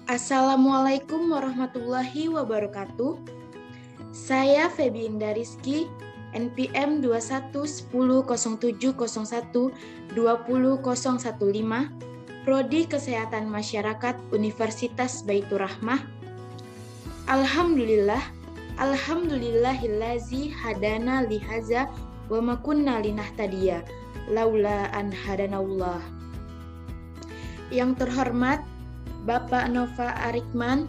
Assalamualaikum warahmatullahi wabarakatuh. Saya Febi Indah Rizky, NPM 211070120015, Prodi Kesehatan Masyarakat Universitas Baitur Rahmah. Alhamdulillahillazi hadana lihaza wa ma kunna linahtadiya laula an hadanallah. Yang terhormat Bapak Nova Arikman,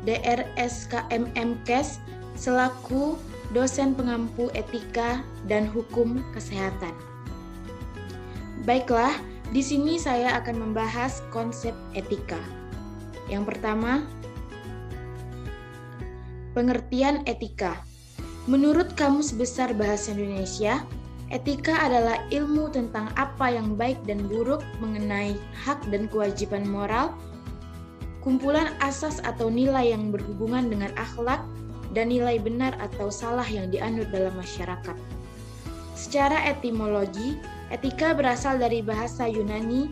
DRSKMMKes, selaku dosen pengampu etika dan hukum kesehatan. Baiklah, di sini saya akan membahas konsep etika. Yang pertama, pengertian etika. Menurut Kamus Besar Bahasa Indonesia, etika adalah ilmu tentang apa yang baik dan buruk mengenai hak dan kewajiban moral, kumpulan asas atau nilai yang berhubungan dengan akhlak, dan nilai benar atau salah yang dianut dalam masyarakat. Secara etimologi, etika berasal dari bahasa Yunani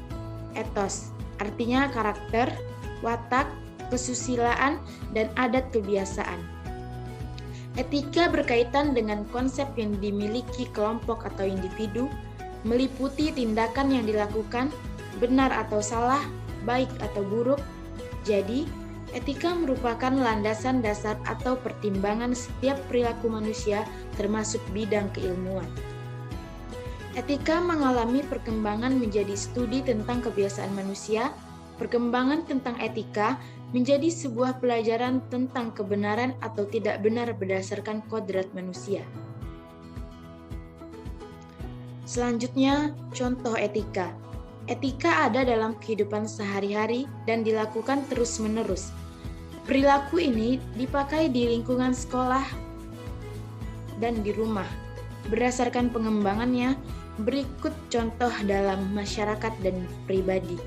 ethos, artinya karakter, watak, kesusilaan, dan adat kebiasaan. Etika berkaitan dengan konsep yang dimiliki kelompok atau individu, meliputi tindakan yang dilakukan, benar atau salah, baik atau buruk. Jadi, etika merupakan landasan dasar atau pertimbangan setiap perilaku manusia termasuk bidang keilmuan. Etika mengalami perkembangan menjadi studi tentang kebiasaan manusia. Perkembangan tentang etika menjadi sebuah pelajaran tentang kebenaran atau tidak benar berdasarkan kodrat manusia. Selanjutnya, contoh etika. Etika ada dalam kehidupan sehari-hari dan dilakukan terus-menerus. Perilaku ini dipakai di lingkungan sekolah dan di rumah. Berdasarkan pengembangannya, berikut contoh dalam masyarakat dan pribadi.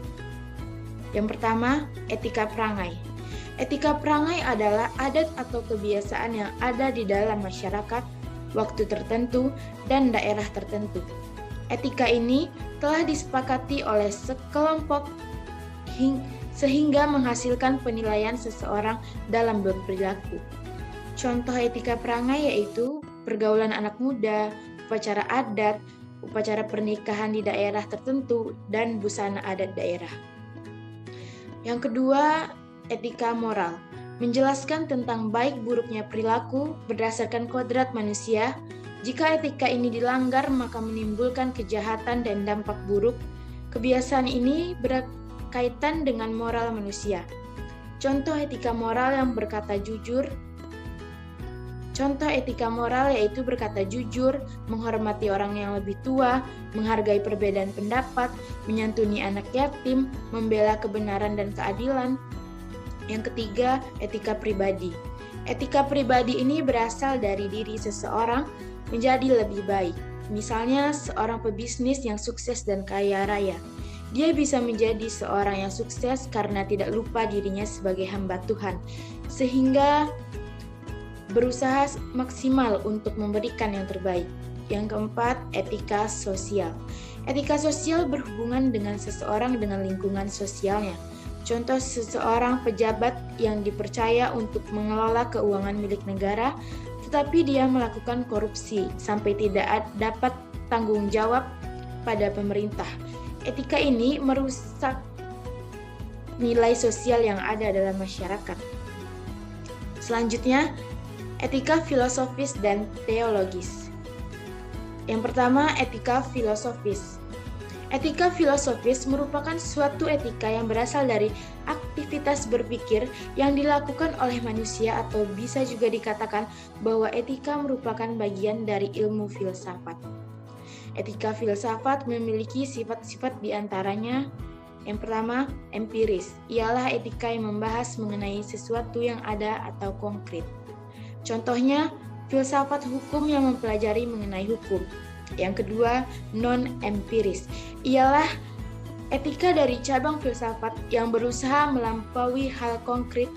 Yang pertama, etika perangai. Etika perangai adalah adat atau kebiasaan yang ada di dalam masyarakat, waktu tertentu, dan daerah tertentu. Etika ini telah disepakati oleh sekelompok sehingga menghasilkan penilaian seseorang dalam berperilaku. Contoh etika perangai yaitu pergaulan anak muda, upacara adat, upacara pernikahan di daerah tertentu, dan busana adat daerah. Yang kedua, etika moral. Menjelaskan tentang baik buruknya perilaku berdasarkan kodrat manusia. Jika etika ini dilanggar, maka menimbulkan kejahatan dan dampak buruk. Kebiasaan ini berkaitan dengan moral manusia. Contoh etika moral yang berkata jujur. Contoh etika moral yaitu berkata jujur, menghormati orang yang lebih tua, menghargai perbedaan pendapat, menyantuni anak yatim, membela kebenaran dan keadilan. Yang ketiga, etika pribadi. Etika pribadi ini berasal dari diri seseorang menjadi lebih baik. Misalnya, seorang pebisnis yang sukses dan kaya raya. Dia bisa menjadi seorang yang sukses karena tidak lupa dirinya sebagai hamba Tuhan, sehingga berusaha maksimal untuk memberikan yang terbaik. Yang keempat, etika sosial. Etika sosial berhubungan dengan seseorang dengan lingkungan sosialnya. Contoh seseorang pejabat yang dipercaya untuk mengelola keuangan milik negara, tetapi dia melakukan korupsi sampai tidak dapat tanggung jawab pada pemerintah. Etika ini merusak nilai sosial yang ada dalam masyarakat. Selanjutnya, etika filosofis dan teologis. Yang pertama, etika filosofis. Etika filosofis merupakan suatu etika yang berasal dari aktivitas berpikir yang dilakukan oleh manusia, atau bisa juga dikatakan bahwa etika merupakan bagian dari ilmu filsafat. Etika filsafat memiliki sifat-sifat diantaranya. Yang pertama, empiris. Ialah etika yang membahas mengenai sesuatu yang ada atau konkret. Contohnya, filsafat hukum yang mempelajari mengenai hukum. Yang kedua, non-empiris. Ialah etika dari cabang filsafat yang berusaha melampaui hal konkret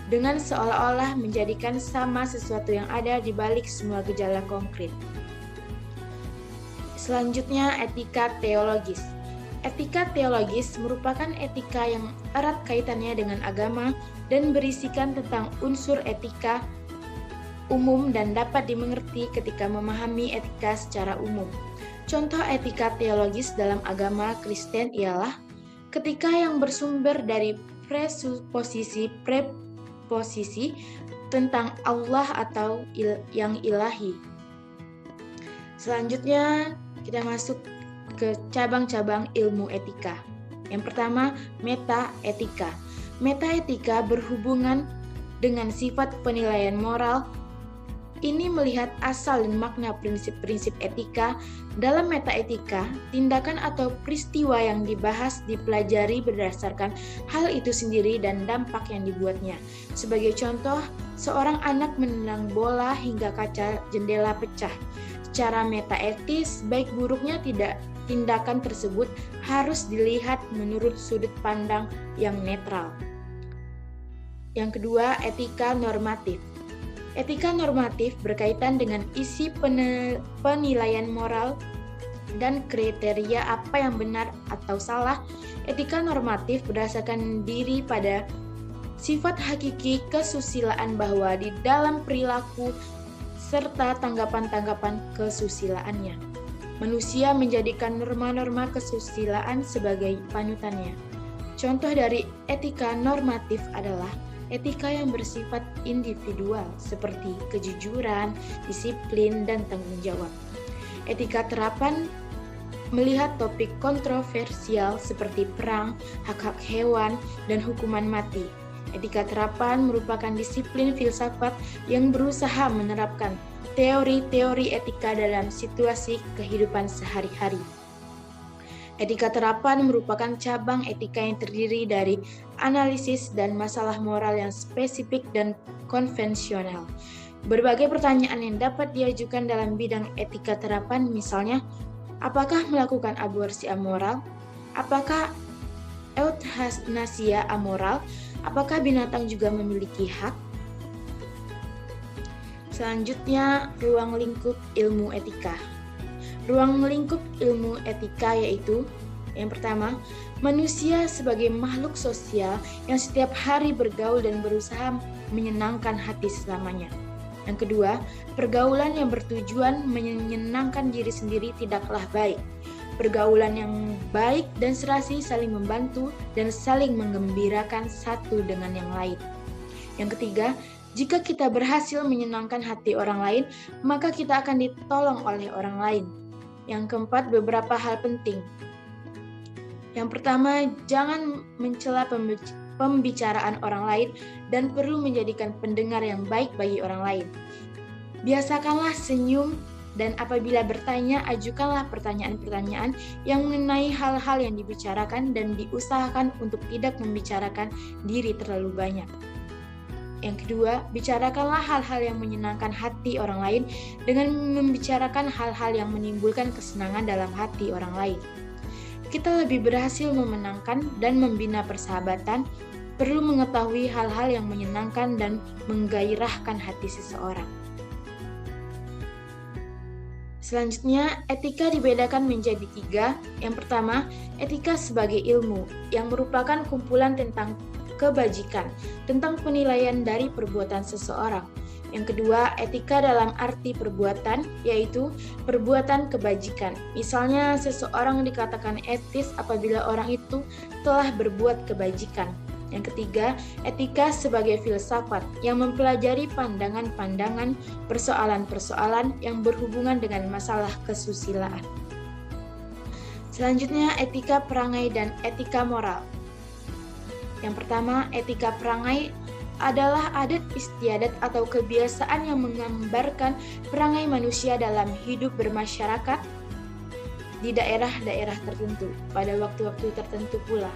dengan seolah-olah menjadikan sama sesuatu yang ada di balik semua gejala konkret. Selanjutnya, etika teologis. Etika teologis merupakan etika yang erat kaitannya dengan agama dan berisikan tentang unsur etika umum dan dapat dimengerti ketika memahami etika secara umum. Contoh etika teologis dalam agama Kristen ialah ketika yang bersumber dari preposisi tentang Allah atau yang ilahi. Selanjutnya kita masuk ke cabang-cabang ilmu etika. Yang pertama, metaetika. Metaetika berhubungan dengan sifat penilaian moral. Ini melihat asal dan makna prinsip-prinsip etika. Dalam metaetika, tindakan atau peristiwa yang dibahas dipelajari berdasarkan hal itu sendiri dan dampak yang dibuatnya. Sebagai contoh, seorang anak menendang bola hingga kaca jendela pecah. Secara metaetis, baik buruknya tindakan tersebut harus dilihat menurut sudut pandang yang netral. Yang kedua, etika normatif. Etika normatif berkaitan dengan isi penilaian moral dan kriteria apa yang benar atau salah. Etika normatif berdasarkan diri pada sifat hakiki kesusilaan bahwa di dalam perilaku serta tanggapan-tanggapan kesusilaannya. Manusia menjadikan norma-norma kesusilaan sebagai panutannya. Contoh dari etika normatif adalah etika yang bersifat individual seperti kejujuran, disiplin, dan tanggung jawab. Etika terapan melihat topik kontroversial seperti perang, hak-hak hewan, dan hukuman mati. Etika terapan merupakan disiplin filsafat yang berusaha menerapkan teori-teori etika dalam situasi kehidupan sehari-hari. Etika terapan merupakan cabang etika yang terdiri dari analisis dan masalah moral yang spesifik dan konvensional. Berbagai pertanyaan yang dapat diajukan dalam bidang etika terapan, misalnya, apakah melakukan aborsi amoral? Apakah euthanasia amoral? Apakah binatang juga memiliki hak? Selanjutnya, ruang lingkup ilmu etika. Ruang lingkup ilmu etika yaitu yang pertama, manusia sebagai makhluk sosial yang setiap hari bergaul dan berusaha menyenangkan hati selamanya. Yang kedua, pergaulan yang bertujuan menyenangkan diri sendiri tidaklah baik. Pergaulan yang baik dan serasi saling membantu dan saling menggembirakan satu dengan yang lain. Yang ketiga, jika kita berhasil menyenangkan hati orang lain, maka kita akan ditolong oleh orang lain. Yang keempat, beberapa hal penting. Yang pertama, jangan mencela pembicaraan orang lain dan perlu menjadikan pendengar yang baik bagi orang lain. Biasakanlah senyum dan apabila bertanya, ajukanlah pertanyaan-pertanyaan yang mengenai hal-hal yang dibicarakan dan diusahakan untuk tidak membicarakan diri terlalu banyak. Yang kedua, bicarakanlah hal-hal yang menyenangkan hati orang lain dengan membicarakan hal-hal yang menimbulkan kesenangan dalam hati orang lain. Kita lebih berhasil memenangkan dan membina persahabatan, perlu mengetahui hal-hal yang menyenangkan dan menggairahkan hati seseorang. Selanjutnya, etika dibedakan menjadi 3. Yang pertama, etika sebagai ilmu, yang merupakan kumpulan tentang kebajikan, tentang penilaian dari perbuatan seseorang. Yang kedua, etika dalam arti perbuatan, yaitu perbuatan kebajikan. Misalnya, seseorang dikatakan etis apabila orang itu telah berbuat kebajikan. Yang ketiga, etika sebagai filsafat yang mempelajari pandangan-pandangan, persoalan-persoalan yang berhubungan dengan masalah kesusilaan. Selanjutnya, etika perangai dan etika moral. Yang pertama, etika perangai adalah adat istiadat atau kebiasaan yang menggambarkan perangai manusia dalam hidup bermasyarakat di daerah-daerah tertentu, pada waktu-waktu tertentu pula.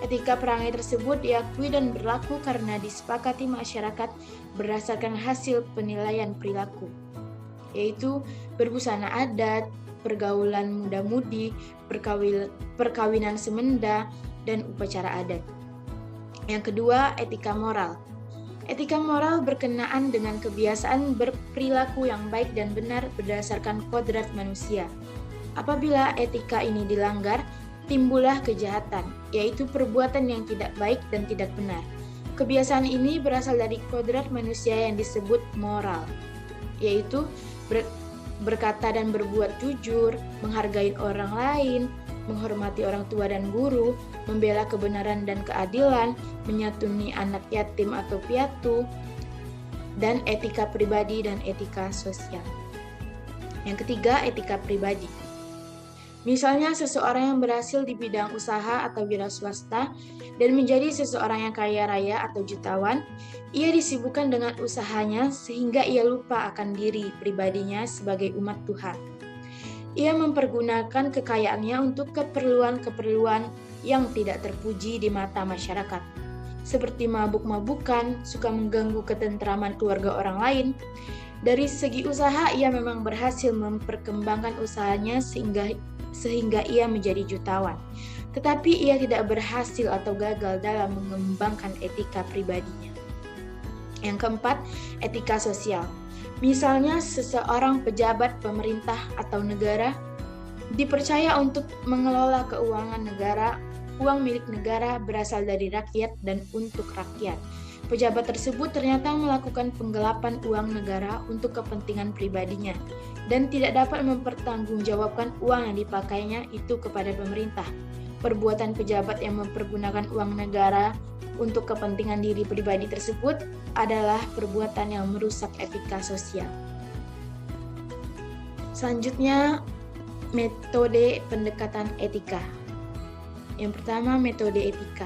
Etika perangai tersebut diakui dan berlaku karena disepakati masyarakat berdasarkan hasil penilaian perilaku, yaitu berbusana adat, pergaulan muda-mudi, perkawinan semenda, dan upacara adat. Yang kedua, etika moral. Etika moral berkenaan dengan kebiasaan berperilaku yang baik dan benar berdasarkan kodrat manusia. Apabila etika ini dilanggar, timbullah kejahatan, yaitu perbuatan yang tidak baik dan tidak benar. Kebiasaan ini berasal dari kodrat manusia yang disebut moral, yaitu berkata dan berbuat jujur, menghargai orang lain, menghormati orang tua dan guru, membela kebenaran dan keadilan, menyantuni anak yatim atau piatu, dan etika pribadi dan etika sosial. Yang ketiga, etika pribadi. Misalnya seseorang yang berhasil di bidang usaha atau wira swasta dan menjadi seseorang yang kaya raya atau jutawan, ia disibukkan dengan usahanya sehingga ia lupa akan diri pribadinya sebagai umat Tuhan. Ia mempergunakan kekayaannya untuk keperluan-keperluan yang tidak terpuji di mata masyarakat, seperti mabuk-mabukan, suka mengganggu ketentraman keluarga orang lain. Dari segi usaha, ia memang berhasil memperkembangkan usahanya sehingga ia menjadi jutawan. Tetapi ia tidak berhasil atau gagal dalam mengembangkan etika pribadinya. Yang keempat, etika sosial. Misalnya seseorang pejabat pemerintah atau negara dipercaya untuk mengelola keuangan negara. Uang milik negara berasal dari rakyat dan untuk rakyat. Pejabat tersebut ternyata melakukan penggelapan uang negara untuk kepentingan pribadinya dan tidak dapat mempertanggungjawabkan uang yang dipakainya itu kepada pemerintah. Perbuatan pejabat yang mempergunakan uang negara untuk kepentingan diri pribadi tersebut adalah perbuatan yang merusak etika sosial. Selanjutnya, metode pendekatan etika. Yang pertama, metode etika.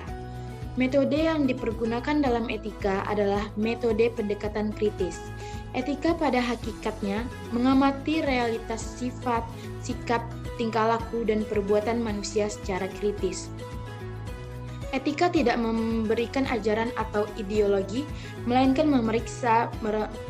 Metode yang dipergunakan dalam etika adalah metode pendekatan kritis. Etika pada hakikatnya mengamati realitas sifat, sikap, tingkah laku, dan perbuatan manusia secara kritis. Etika tidak memberikan ajaran atau ideologi, melainkan memeriksa,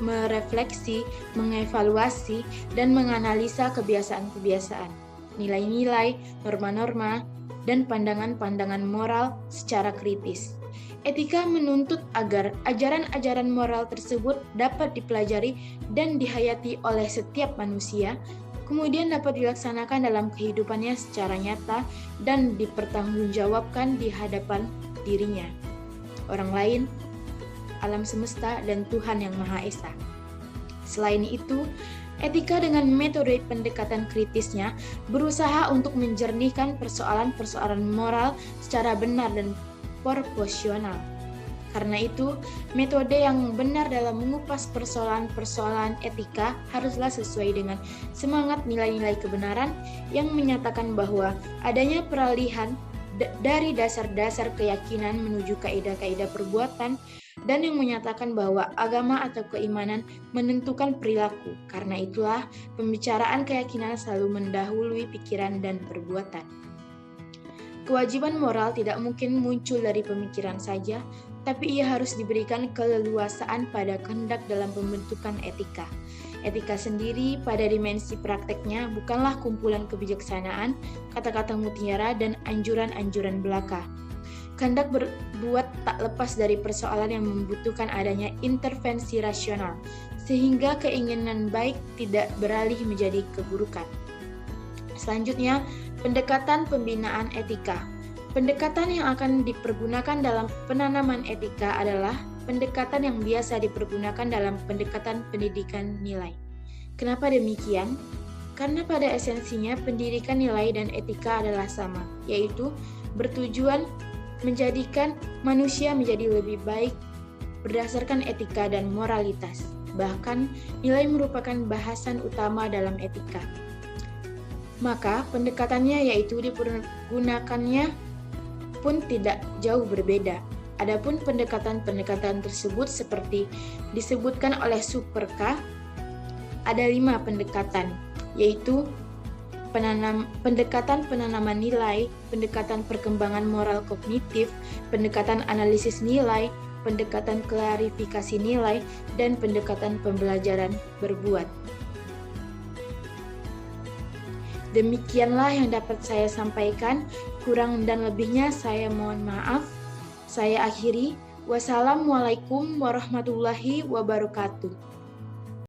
merefleksi, mengevaluasi, dan menganalisa kebiasaan-kebiasaan, nilai-nilai, norma-norma, dan pandangan-pandangan moral secara kritis. Etika menuntut agar ajaran-ajaran moral tersebut dapat dipelajari dan dihayati oleh setiap manusia, kemudian dapat dilaksanakan dalam kehidupannya secara nyata dan dipertanggungjawabkan di hadapan dirinya, orang lain, alam semesta, dan Tuhan Yang Maha Esa. Selain itu, etika dengan metode pendekatan kritisnya berusaha untuk menjernihkan persoalan-persoalan moral secara benar dan proporsional. Karena itu, metode yang benar dalam mengupas persoalan-persoalan etika haruslah sesuai dengan semangat nilai-nilai kebenaran yang menyatakan bahwa adanya peralihan dari dasar-dasar keyakinan menuju kaidah-kaidah perbuatan, dan yang menyatakan bahwa agama atau keimanan menentukan perilaku. Karena itulah pembicaraan keyakinan selalu mendahului pikiran dan perbuatan. Kewajiban moral tidak mungkin muncul dari pemikiran saja, tapi ia harus diberikan keleluasaan pada kehendak dalam pembentukan etika. Etika sendiri pada dimensi prakteknya bukanlah kumpulan kebijaksanaan, kata-kata mutiara, dan anjuran-anjuran belaka. Kehendak berbuat tak lepas dari persoalan yang membutuhkan adanya intervensi rasional, sehingga keinginan baik tidak beralih menjadi keburukan. Selanjutnya, pendekatan pembinaan etika. Pendekatan yang akan dipergunakan dalam penanaman etika adalah pendekatan yang biasa dipergunakan dalam pendekatan pendidikan nilai. Kenapa demikian? Karena pada esensinya pendidikan nilai dan etika adalah sama, yaitu bertujuan menjadikan manusia menjadi lebih baik berdasarkan etika dan moralitas. Bahkan, nilai merupakan bahasan utama dalam etika. Maka, pendekatannya yaitu dipergunakannya pun tidak jauh berbeda. Adapun pendekatan-pendekatan tersebut seperti disebutkan oleh Superka, ada 5 pendekatan, yaitu pendekatan penanaman nilai, pendekatan perkembangan moral kognitif, pendekatan analisis nilai, pendekatan klarifikasi nilai, dan pendekatan pembelajaran berbuat. Demikianlah yang dapat saya sampaikan, kurang dan lebihnya saya mohon maaf. Saya akhiri. Wassalamualaikum warahmatullahi wabarakatuh.